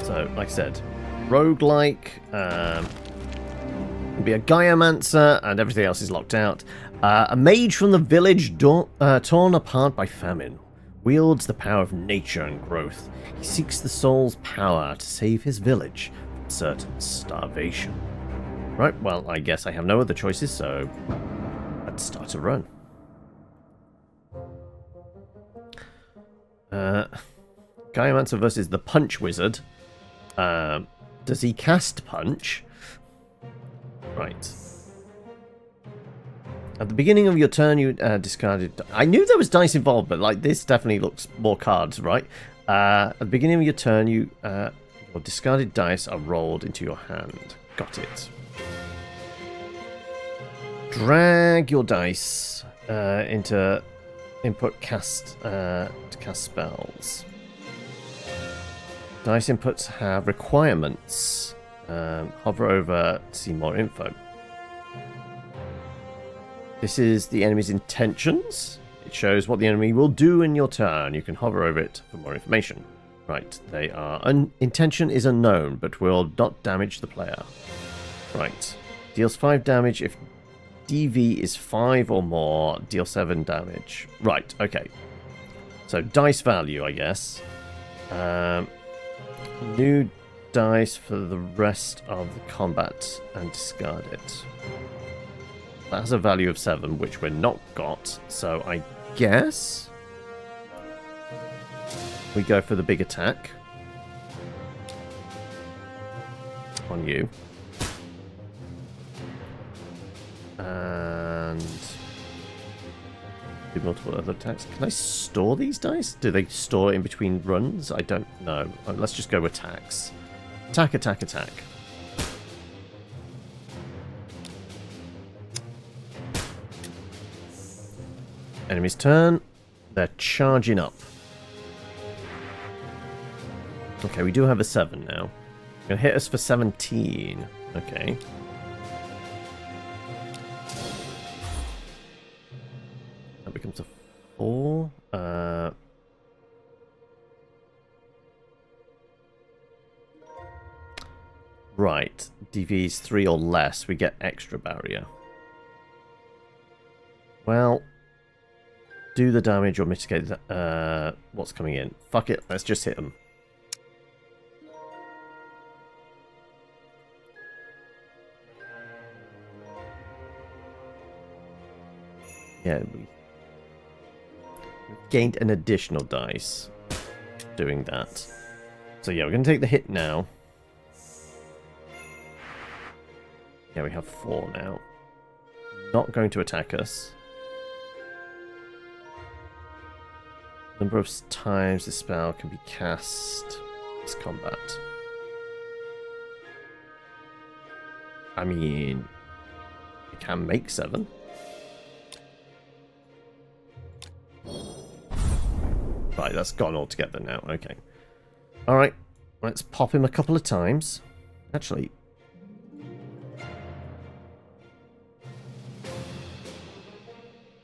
So, like I said, roguelike, be a Gaiamancer, and everything else is locked out. A mage from the village torn apart by famine wields the power of nature and growth. He seeks the soul's power to save his village from certain starvation. Right, well, I guess I have no other choices, so let's start a run. Gaiamancer versus the Punch Wizard. Does he cast Punch? Right. At the beginning of your turn, you discarded... I knew there was dice involved, but like this definitely looks more cards, right? At the beginning of your turn, your discarded dice are rolled into your hand. Got it. Drag your dice into input cast to cast spells. Dice inputs have requirements. Hover over to see more info. This is the enemy's intentions. It shows what the enemy will do in your turn. You can hover over it for more information. Right, they are... intention is unknown, but will not damage the player. Right. Deals 5 damage if DV is 5 or more. Deal 7 damage. Right, okay. So, dice value, I guess. New dice for the rest of the combat and discard it. That has a value of 7, which we're not got, so I guess we go for the big attack on you. And do multiple other attacks. Can I store these dice? Do they store in between runs? I don't know. Let's just go attacks. Attack, attack, attack. Enemy's turn. They're charging up. Okay, we do have a 7 now. Gonna hit us for 17. Okay. That becomes a 4. Right. DV is 3 or less. We get extra barrier. Well... do the damage or mitigate what's coming in. Fuck it, let's just hit them. Yeah, we gained an additional dice doing that. So yeah, we're going to take the hit now. Yeah, we have 4 now. Not going to attack us. Number of times the spell can be cast this combat. I mean, it can make 7. Right, that's gone all together now. Okay. Alright, let's pop him a couple of times. Actually...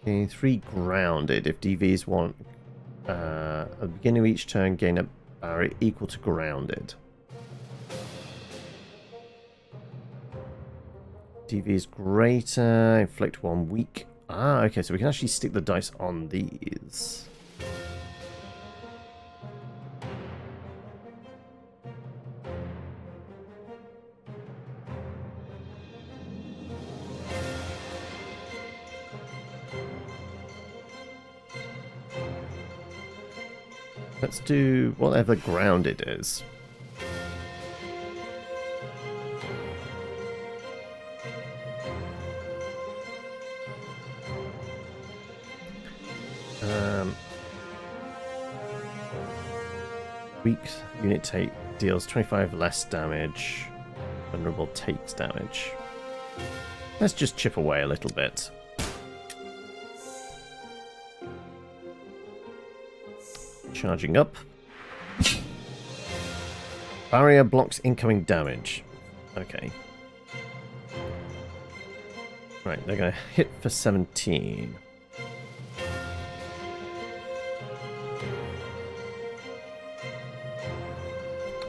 gain 3 grounded if DV's 1... at the beginning of each turn, gain a barrier equal to grounded. DV is greater, inflict 1 weak. Ah, okay, so we can actually stick the dice on these. Let's do whatever grounded is. Weak unit deals 25 less damage. Vulnerable takes damage. Let's just chip away a little bit. Charging up. Barrier blocks incoming damage. Okay. Right, they're going to hit for 17.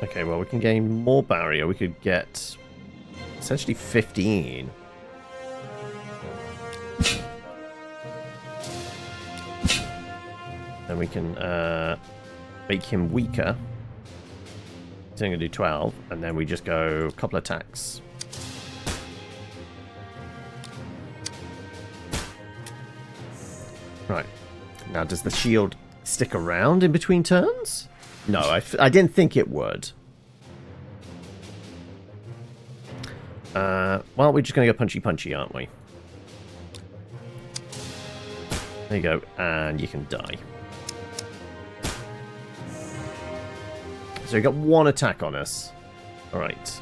Okay, well, we can gain more barrier. We could get essentially 15. Then we can make him weaker. So I'm going to do 12, and then we just go a couple attacks. Right. Now, does the shield stick around in between turns? No, I didn't think it would. Well, we're just going to go punchy-punchy, aren't we? There you go, and you can die. So you got one attack on us. Alright.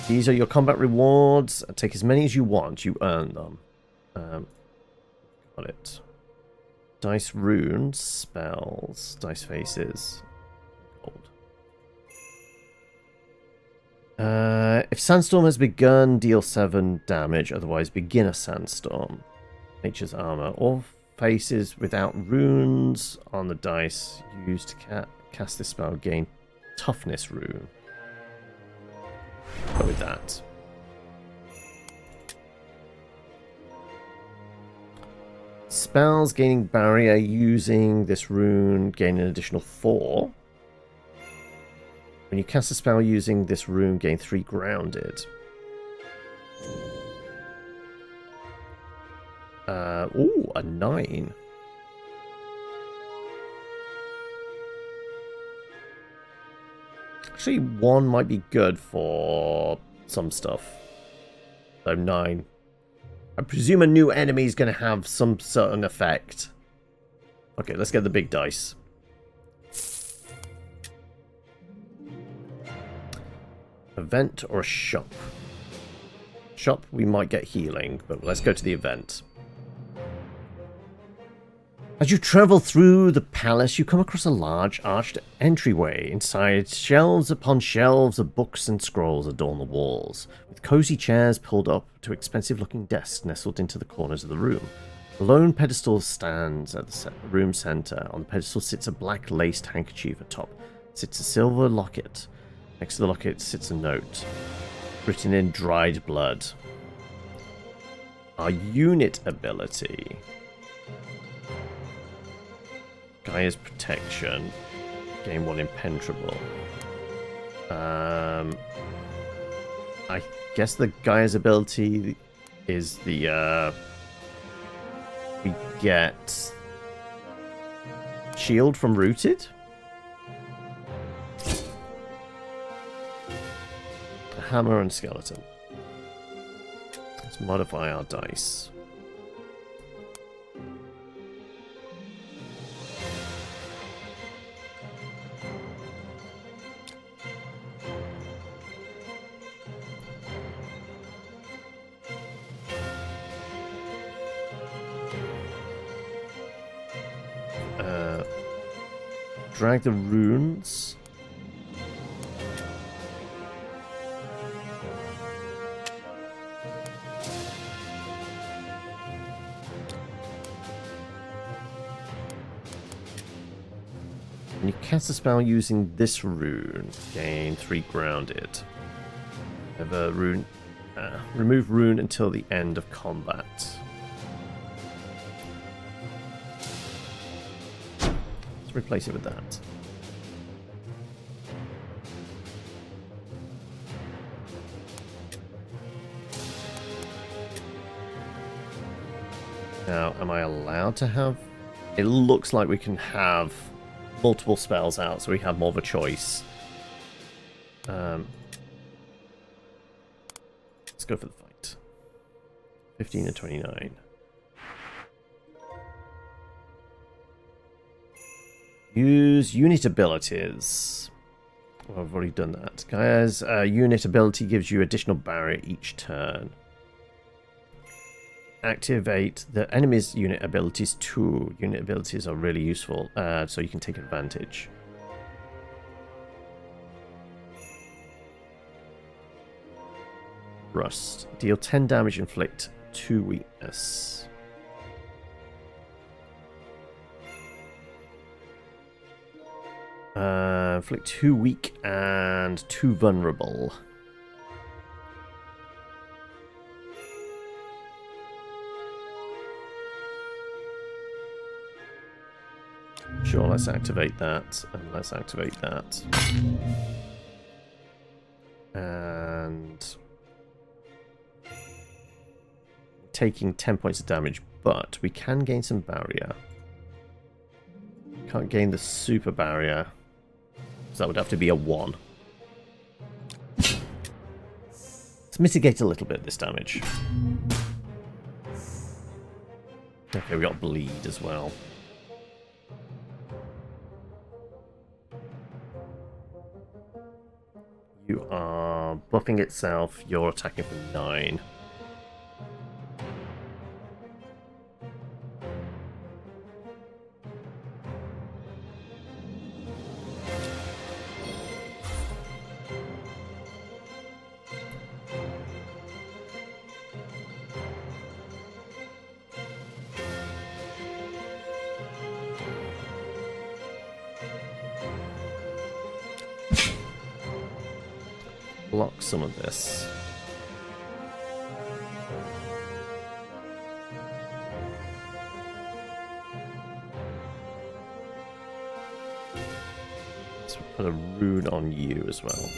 These are your combat rewards. Take as many as you want. You earn them. Got it. Dice runes, spells, dice faces. Gold. If Sandstorm has begun, deal 7 damage. Otherwise, begin a Sandstorm. Nature's armor. All faces without runes on the dice used to cast this spell gain toughness rune. Go with that. Spells gaining barrier using this rune gain an additional 4. When you cast a spell using this rune, gain 3 grounded. Ooh, a 9. Actually, 1 might be good for some stuff. So 9. I presume a new enemy is going to have some certain effect. Okay, let's get the big dice. Event or a shop? Shop, we might get healing, but let's go to the event. As you travel through the palace, you come across a large arched entryway. Inside, shelves upon shelves of books and scrolls adorn the walls, with cozy chairs pulled up to expensive-looking desks nestled into the corners of the room. A lone pedestal stands at the room center. On the pedestal sits a black laced handkerchief. Atop sits a silver locket. Next to the locket sits a note, written in dried blood. Our unit ability. Gaia's protection. Gain 1 impenetrable. I guess the Gaia's ability is the we get shield from rooted. A hammer and skeleton. Let's modify our dice. Drag the runes. And you cast a spell using this rune. Gain 3 grounded. Have a rune. Remove rune until the end of combat. Replace it with that. Now, am I allowed to have... It looks like we can have multiple spells out, so we have more of a choice. Let's go for the fight. 15 and 29. Use unit abilities. Well, I've already done that. Gaia's unit ability gives you additional barrier each turn. Activate the enemy's unit abilities too. Unit abilities are really useful, so you can take advantage. Rust. Deal 10 damage, inflict 2 weakness. Inflict 2 weak and 2 vulnerable. Sure, let's activate that, and let's activate that. And taking 10 points of damage, but we can gain some barrier. Can't gain the super barrier, so that would have to be a 1. Let's mitigate a little bit this damage. Okay, we got bleed as well. You are buffing itself, you're attacking for 9. Block some of this. Let's put a rune on you as well.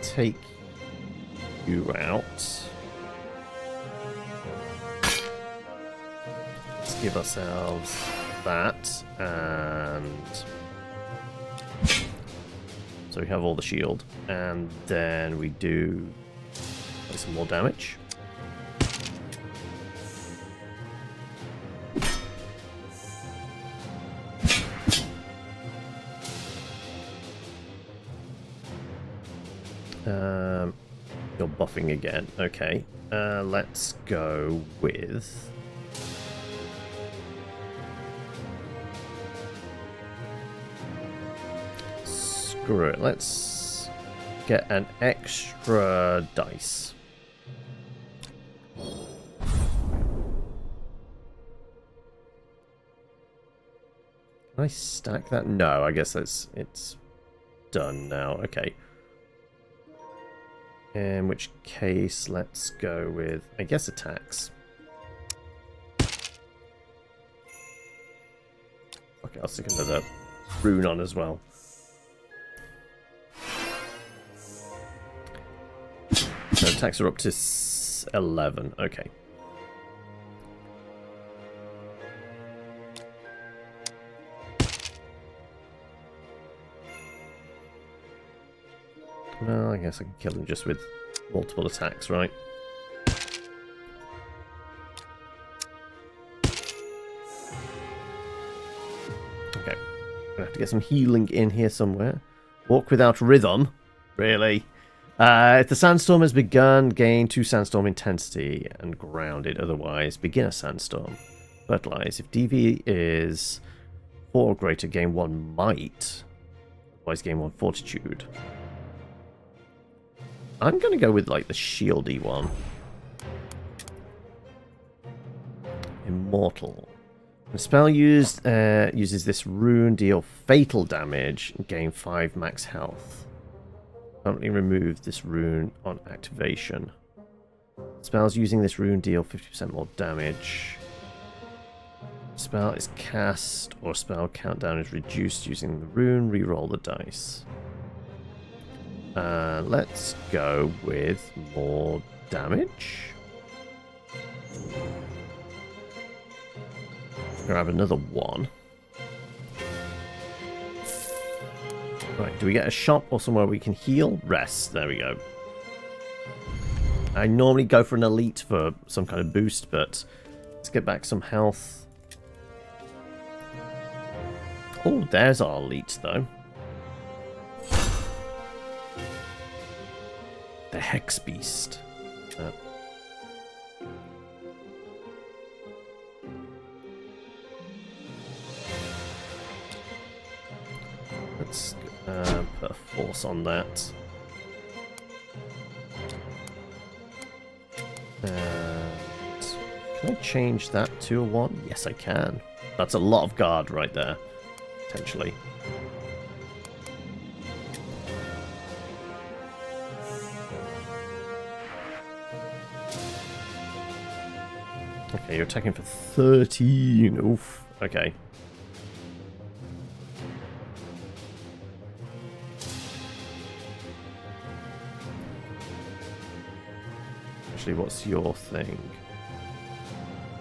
Take you out. Let's give ourselves that, and so we have all the shield, and then we do some more damage. You're buffing again. Okay. Let's go with... Screw it. Let's get an extra dice. Can I stack that? No, I guess it's done now. Okay. In which case, let's go with, I guess, attacks. Okay, I'll stick another rune on as well. So attacks are up to 11. Okay. Well, I guess I can kill him just with multiple attacks, right? Okay. Gonna have to get some healing in here somewhere. Walk without rhythm? Really? If the sandstorm has begun, gain 2 sandstorm intensity and grounded. Otherwise, begin a sandstorm. Fertilize. If DV is 4 or greater, gain 1 might. Otherwise, gain 1 fortitude. I'm going to go with, like, the shieldy one. Immortal. The spell used uses this rune, deal fatal damage, and gain 5 max health. Permanently remove this rune on activation. Spells using this rune deal 50% more damage. Spell is cast or spell countdown is reduced using the rune. Reroll the dice. Let's go with more damage. Grab another 1. Right, do we get a shop or somewhere we can heal? Rest, there we go. I normally go for an elite for some kind of boost, but let's get back some health. Oh, there's our elite, though. The Hex Beast. Let's put a force on that. And can I change that to a 1? Yes, I can. That's a lot of guard right there, potentially. Okay, you're attacking for 13. Oof. Okay. Actually, what's your thing?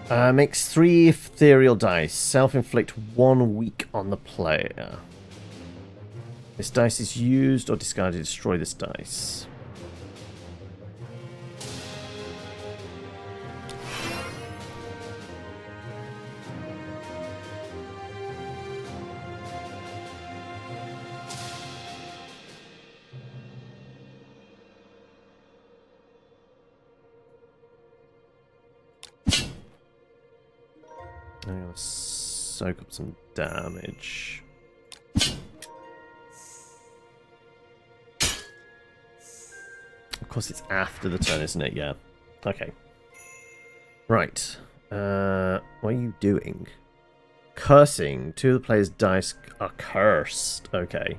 Makes 3 ethereal dice. Self-inflict 1 weak on the player. This dice is used or discarded to destroy this dice. I'm going to soak up some damage. Of course, it's after the turn, isn't it? Yeah. Okay. Right. What are you doing? Cursing. 2 of the player's dice are cursed. Okay.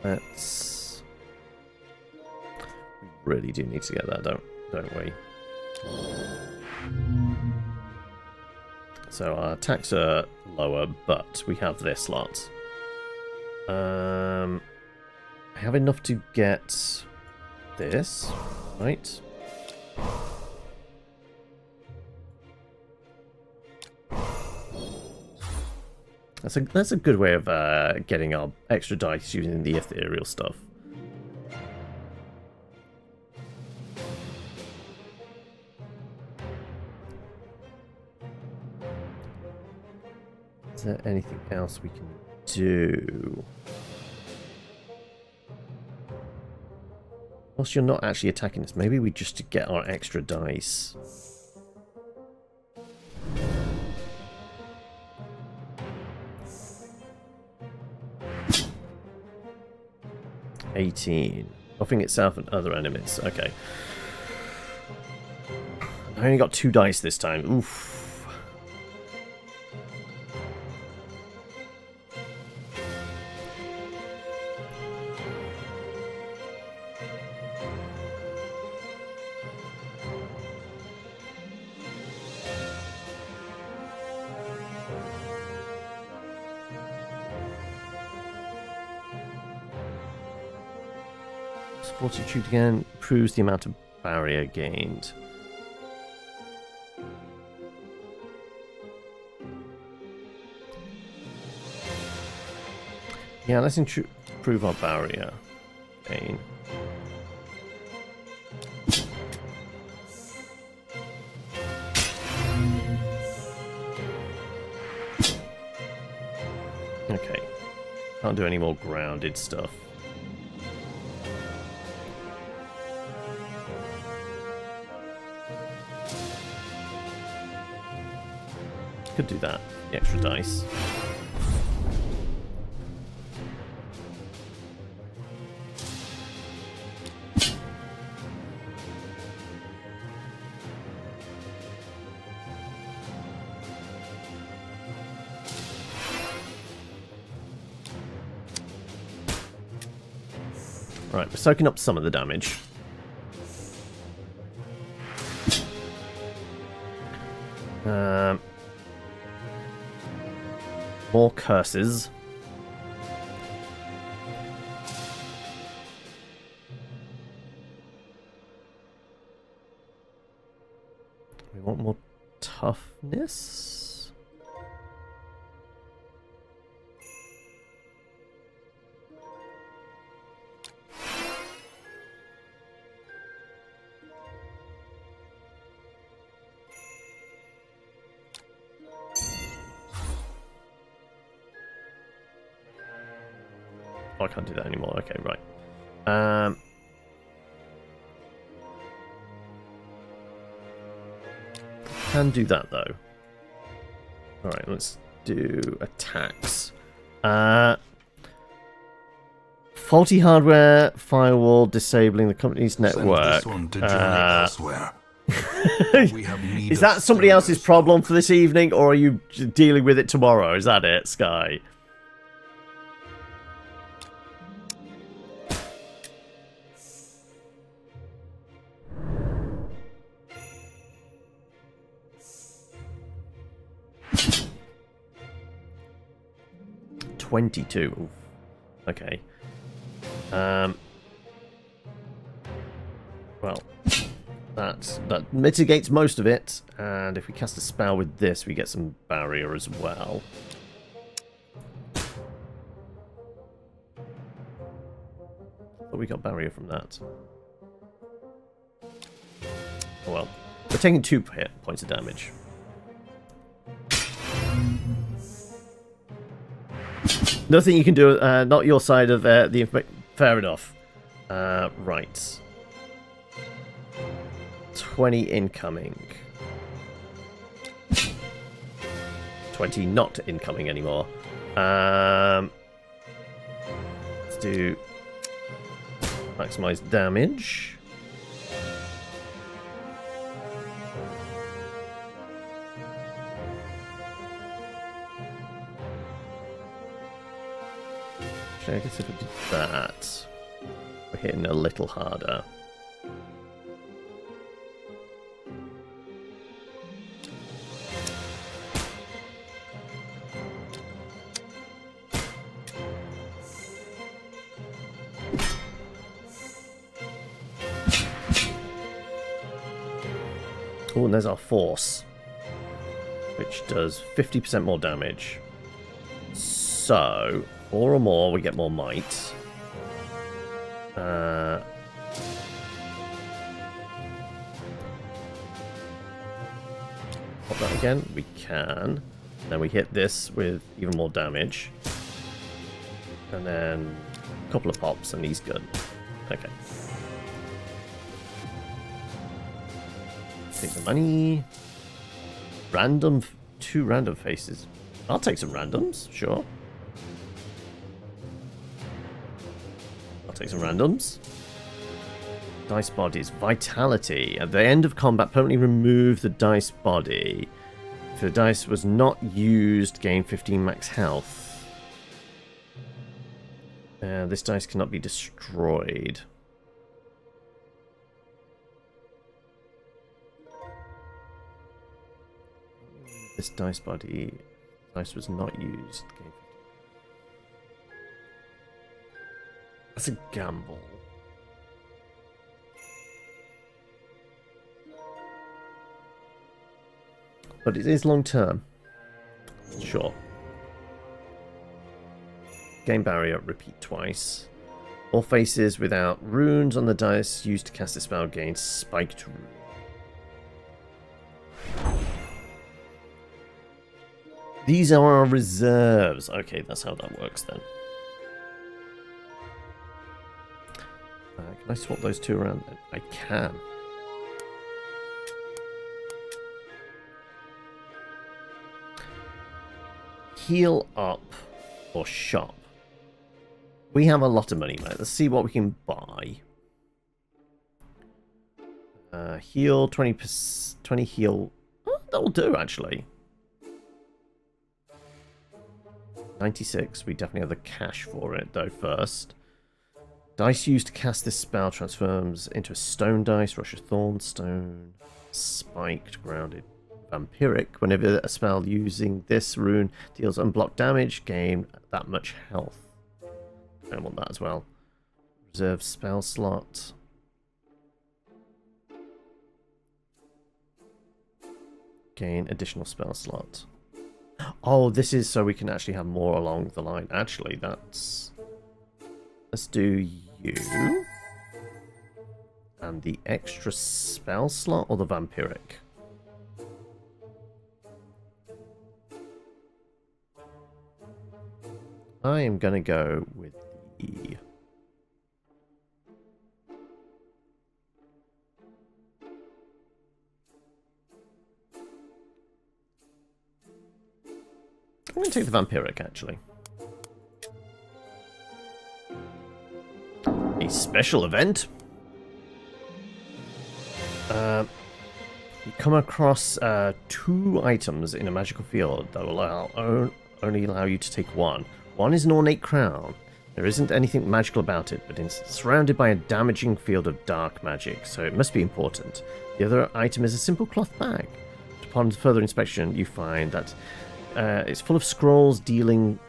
Let's... We really do need to get that, don't we? So our attacks are lower, but we have this lot. I have enough to get this, right? That's a good way of getting our extra dice using the ethereal stuff. Is there anything else we can do? Whilst you're not actually attacking us, maybe we just to get our extra dice. Buffing itself and other enemies. Okay. I only got 2 dice this time. Oof. Fortitude again improves the amount of barrier gained. Yeah, let's improve our barrier gain. Okay. Can't do any more grounded stuff. Could do that. The extra dice. Right, we're soaking up some of the damage. More curses. We want more toughness. Oh, I can't do that anymore. Okay, right. can do that, though. Alright, let's do attacks. Faulty hardware, firewall, disabling the company's network. Send this one to Johnny elsewhere. We have need Is of that somebody else's stirrers. problem for this evening, or are you dealing with it tomorrow? Is that it, Sky? $22. Oof. Okay. Well, that mitigates most of it, and if we cast a spell with this, we get some barrier as well. But we got barrier from that. Oh well. We're taking 2 hit points of damage. Nothing you can do, not your side of the information. Fair enough. Right. 20 incoming. 20 not incoming anymore. Let's do maximize damage. I guess if we did that, we're hitting a little harder. Oh, and there's our force, which does 50% more damage. So 4 or more, we get more might. Pop that again. We can. Then we hit this with even more damage. And then a couple of pops and he's good. Okay. Take the money. Random, 2 random faces. I'll take some randoms, sure. Take some randoms. Dice bodies. Vitality. At the end of combat, permanently remove the dice body. If the dice was not used, gain 15 max health. This dice cannot be destroyed. This dice body. Dice was not used. Gain. That's a gamble. But it is long term. Sure. Gain barrier, repeat twice. All faces without runes on the dice used to cast a spell gain spiked rune. These are our reserves. Okay, that's how that works then. Can I swap those 2 around then? I can. Heal up or shop. We have a lot of money, mate. Let's see what we can buy. Heal 20 heal. Oh, that will do actually. 96. We definitely have the cash for it though first. Dice used to cast this spell transforms into a stone dice, rush of thorn, stone, spiked, grounded, vampiric. Whenever a spell using this rune deals unblocked damage, gain that much health. I want that as well. Reserve spell slot. Gain additional spell slot. Oh, this is so we can actually have more along the line. Actually, that's... Let's do you. And the extra spell slot or the vampiric? I am going to go with the... going to take the vampiric, actually. A special event. You come across 2 items in a magical field that will only allow you to take one. One is an ornate crown. There isn't anything magical about it, but it's surrounded by a damaging field of dark magic, so it must be important. The other item is a simple cloth bag. Upon further inspection, you find that it's full of scrolls detailing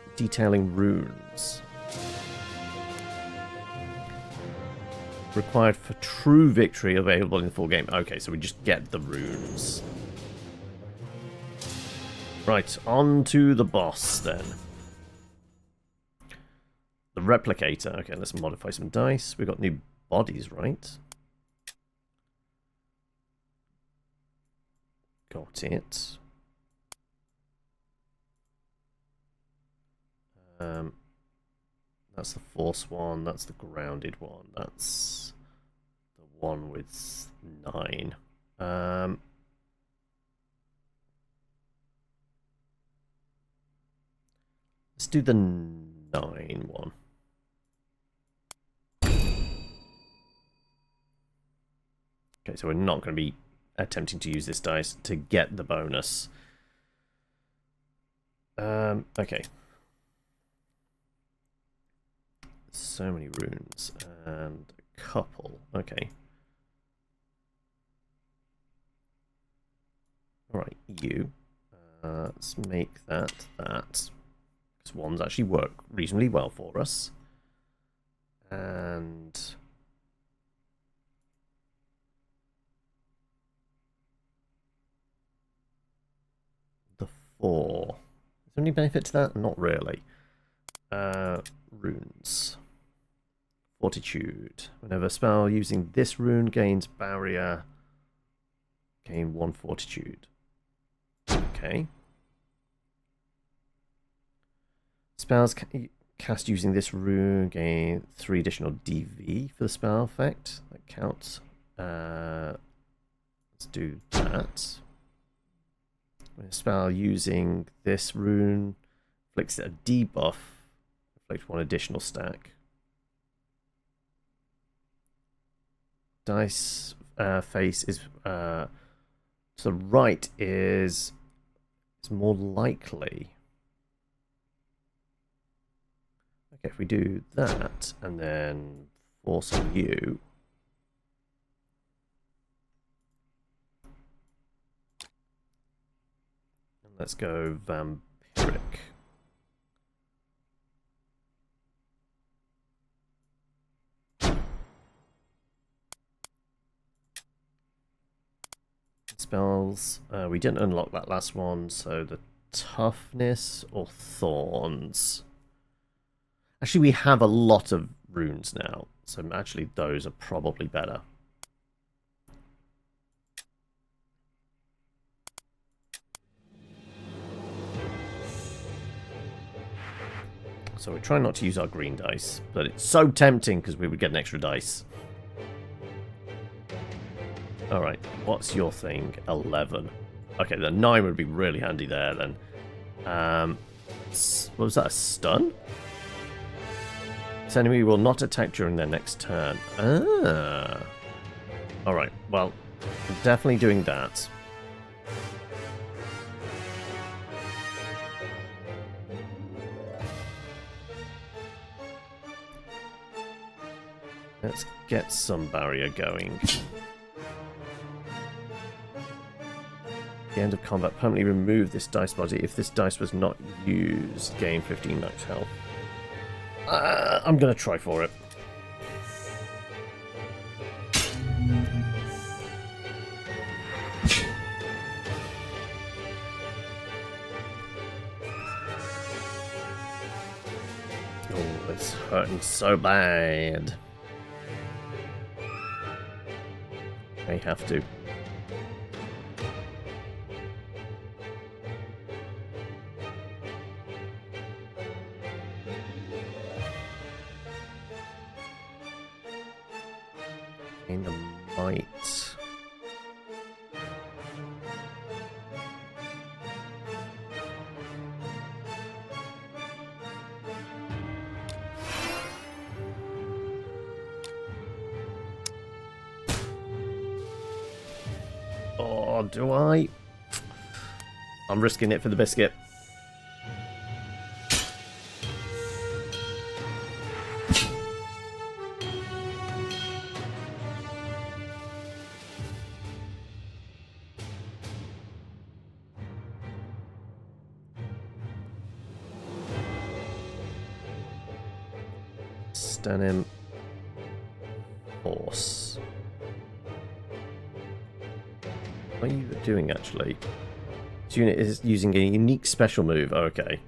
runes. Required for true victory, available in the full game. Okay, so we just get the runes. Right, on to the boss then. The replicator. Okay, let's modify some dice. We've got new bodies, right? Got it. That's the force one. That's the grounded one. That's the one with 9. Let's do the 9 one. Okay, so we're not going to be attempting to use this dice to get the bonus. Okay. So many runes and a couple. Okay. Alright, you. Let's make that. Because ones actually work reasonably well for us. And the 4. Is there any benefit to that? Not really. Runes. Fortitude. Whenever a spell using this rune gains barrier, gain 1 fortitude. Okay. Spells cast using this rune gain 3 additional DV for the spell effect. That counts. Let's do that. When a spell using this rune inflicts a debuff, inflict 1 additional stack. Dice face is to the right is more likely. Okay, if we do that and then force on you, and let's go vampiric. Spells. We didn't unlock that last one, so the toughness or thorns. Actually, we have a lot of runes now, so actually those are probably better. So we try not to use our green dice, but it's so tempting because we would get an extra dice. Alright, what's your thing? 11. Okay, the 9 would be really handy there then. What was that, a stun? This enemy will not attack during their next turn. Ah. Alright, well, I'm definitely doing that. Let's get some barrier going. The end of combat, permanently remove this dice body. If this dice was not used, gain 15 max health. I'm going to try for it. Oh, it's hurting so bad. I have to. In the might. Or do I? I'm risking it for the biscuit. Stun him. Force. What are you doing actually? This unit is using a unique special move. Oh, okay.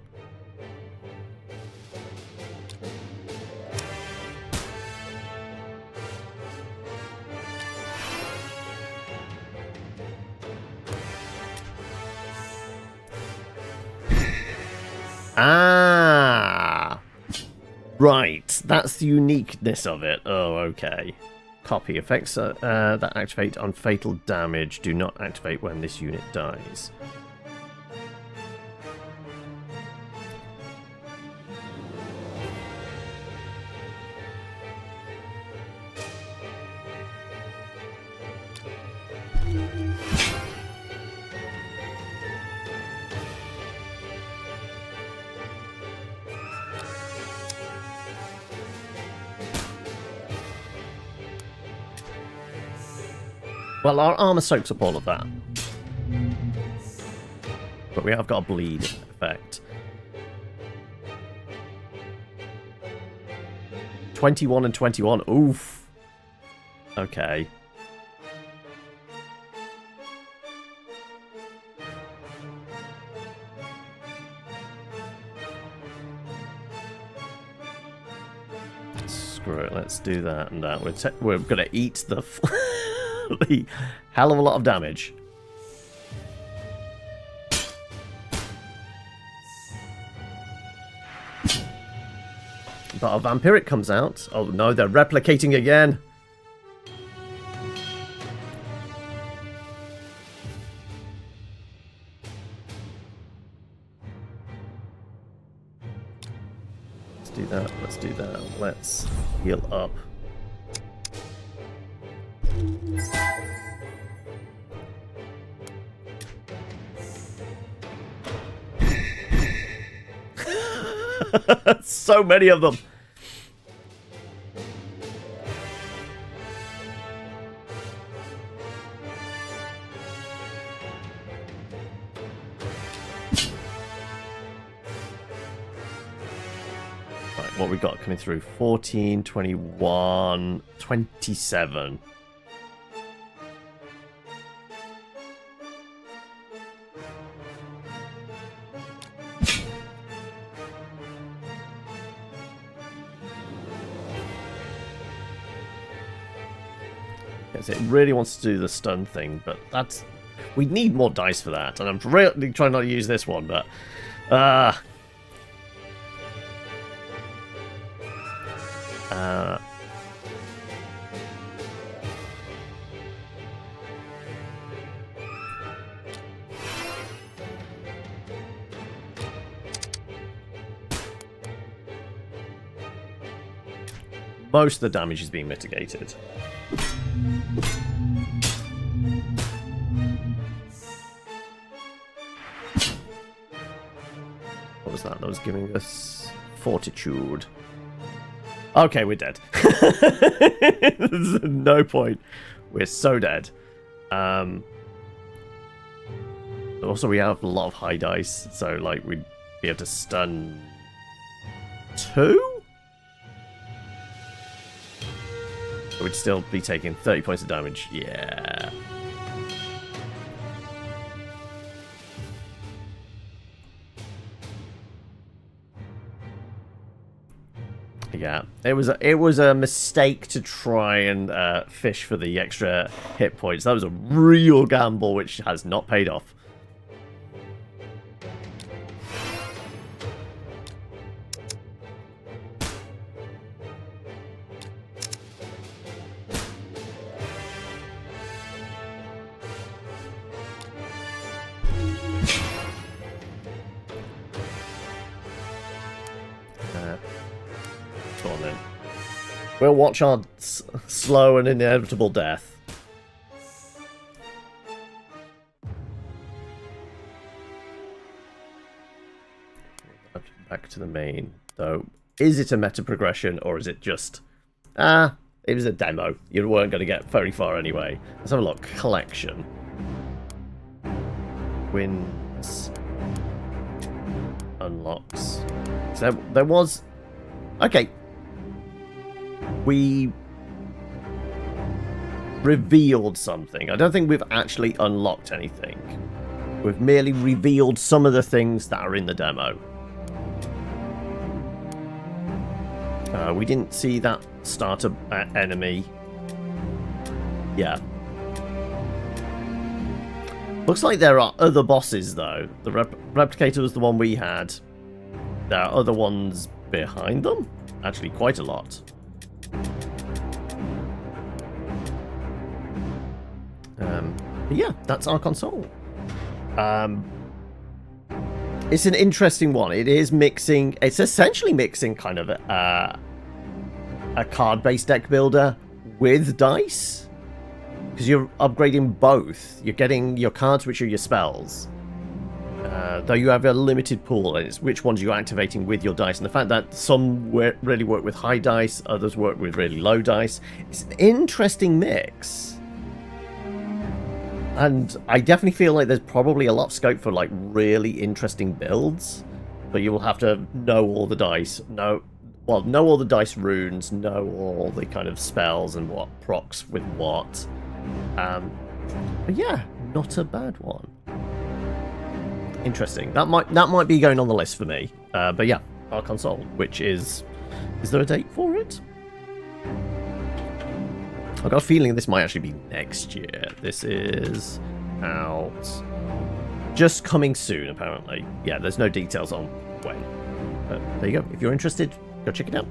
Ah! Right, that's the uniqueness of it. Oh, okay. Copy. Effects that activate on fatal damage do not activate when this unit dies. Well, our armor soaks up all of that. But we have got a bleed effect. 21 and 21. Oof. Okay. Screw it. Let's do that and that. We're going to eat the... the hell of a lot of damage. But our vampiric comes out. Oh no, they're replicating again. Let's do that. Let's do that. Let's heal up. So many of them. Right, what we got coming through? 14, 21, 27. It really wants to do the stun thing, but that's... we need more dice for that, and I'm really trying not to use this one, but... most of the damage is being mitigated. What was that? That was giving us fortitude. Okay, we're dead. There's no point. We're so dead. Also, we have a lot of high dice, so like we'd be able to stun 2? But we'd still be taking 30 points of damage. Yeah. Yeah, it was a mistake to try and fish for the extra hit points. That was a real gamble, which has not paid off. Go on then. We'll watch our slow and inevitable death. back to the main, though. Is it a meta progression, or is it just... it was a demo. You weren't going to get very far anyway. Let's have a look. Collection. Wins. Unlocks. So there was... Okay. We revealed something. I don't think we've actually unlocked anything. We've merely revealed some of the things that are in the demo. We didn't see that starter enemy. Yeah. Looks like there are other bosses, though. The replicator was the one we had. There are other ones behind them. Actually, quite a lot. But yeah, that's Archon Soul. It's an interesting one. It is mixing... It's essentially mixing kind of a card-based deck builder with dice. Because you're upgrading both. You're getting your cards, which are your spells. Though you have a limited pool, and it's which ones you're activating with your dice. And the fact that some really work with high dice, others work with really low dice. It's an interesting mix. And I definitely feel like there's probably a lot of scope for like really interesting builds. But you will have to know all the dice. Know all the dice runes, know all the kind of spells and what procs with what. But yeah, not a bad one. Interesting. That might be going on the list for me. But yeah, Archon Soul, which is there a date for it? I've got a feeling this might actually be next year. This is out just coming soon, apparently. Yeah, there's no details on when. But there you go. If you're interested, go check it out.